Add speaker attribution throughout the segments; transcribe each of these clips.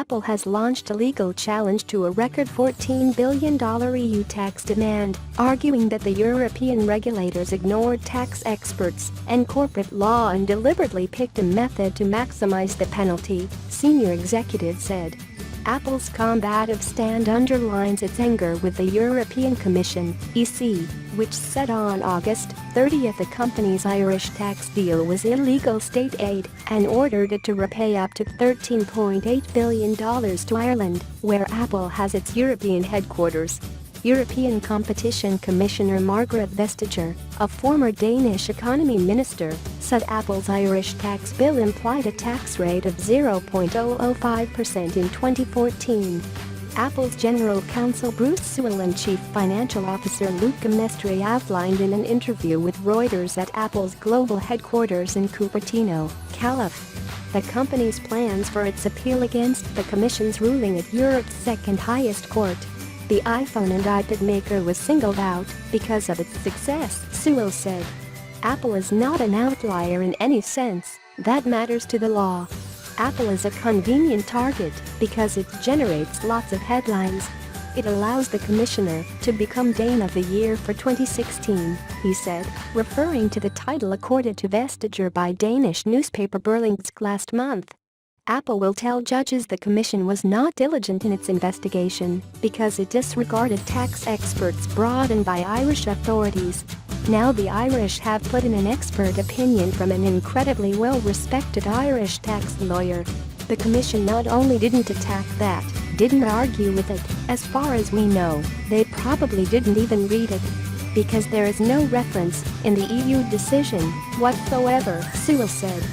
Speaker 1: Apple has launched a legal challenge to a record $14 billion EU tax demand, arguing that the European regulators ignored tax experts and corporate law and deliberately picked a method to maximize the penalty, senior executives said. Apple's combative stand underlines its anger with the European Commission, EC, which said on August 30 the company's Irish tax deal was illegal state aid and ordered it to repay up to $13.8 billion to Ireland, where Apple has its European headquarters. European Competition Commissioner Margrethe Vestager, a former Danish economy minister, said Apple's Irish tax bill implied a tax rate of 0.005% in 2014. Apple's General Counsel Bruce Sewell and Chief Financial Officer Luca Mestri outlined in an interview with Reuters at Apple's global headquarters in Cupertino, Calif. The company's plans for its appeal against the Commission's ruling at Europe's second highest court. The iPhone and iPad maker was singled out because of its success, Sewell said. Apple is not an outlier in any sense that matters to the law. Apple is a convenient target because it generates lots of headlines. It allows the commissioner to become Dane of the Year for 2016, he said, referring to the title accorded to Vestager by Danish newspaper Berlingske last month. Apple will tell judges the commission was not diligent in its investigation because it disregarded tax experts brought in by Irish authorities. Now the Irish have put in an expert opinion from an incredibly well-respected Irish tax lawyer. The commission not only didn't attack that, didn't argue with it, as far as we know, they probably didn't even read it. Because there is no reference in the EU decision whatsoever, Sewell said.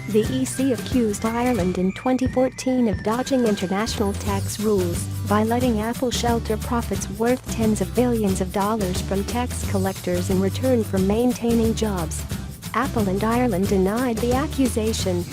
Speaker 1: The EC accused Ireland in 2014 of dodging international tax rules by letting Apple shelter profits worth tens of billions of dollars from tax collectors in return for maintaining jobs. Apple and Ireland denied the accusation.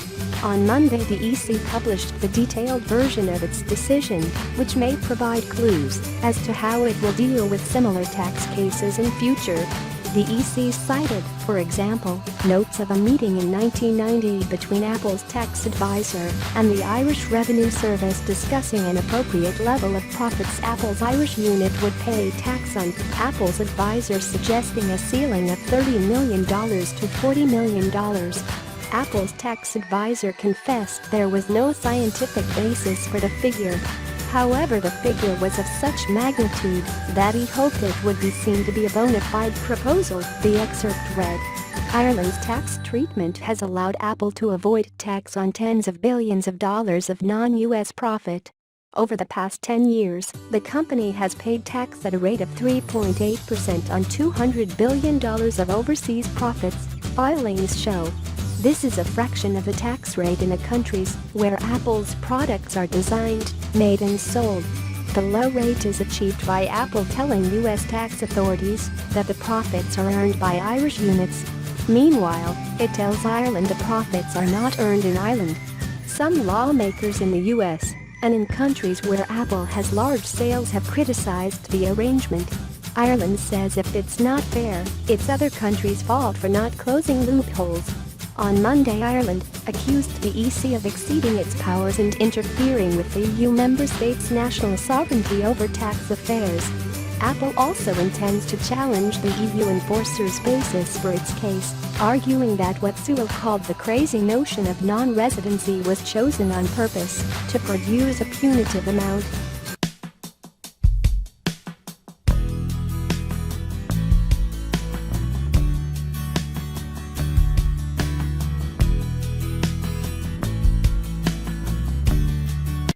Speaker 1: On Monday, the EC published the detailed version of its decision, which may provide clues as to how it will deal with similar tax cases in future. The EC cited, for example, notes of a meeting in 1990 between Apple's tax advisor and the Irish Revenue Service discussing an appropriate level of profits Apple's Irish unit would pay tax on, Apple's advisor suggesting a ceiling of $30 million to $40 million. Apple's tax advisor confessed there was no scientific basis for the figure. However, the figure was of such magnitude that he hoped it would be seen to be a bona fide proposal, the excerpt read. Ireland's tax treatment has allowed Apple to avoid tax on tens of billions of dollars of non-US profit. Over the past 10 years, the company has paid tax at a rate of 3.8% on $200 billion of overseas profits, filings show. This is a fraction of the tax rate in the countries where Apple's products are designed, made and sold. The low rate is achieved by Apple telling U.S. tax authorities that the profits are earned by Irish units. Meanwhile, it tells Ireland the profits are not earned in Ireland. Some lawmakers in the U.S. and in countries where Apple has large sales have criticized the arrangement. Ireland says if it's not fair, it's other countries' fault for not closing loopholes. On Monday, Ireland accused the EC of exceeding its powers and interfering with the EU member states' national sovereignty over tax affairs. Apple also intends to challenge the EU enforcer's basis for its case, arguing that what Sewell called the crazy notion of non-residency was chosen on purpose to produce a punitive amount.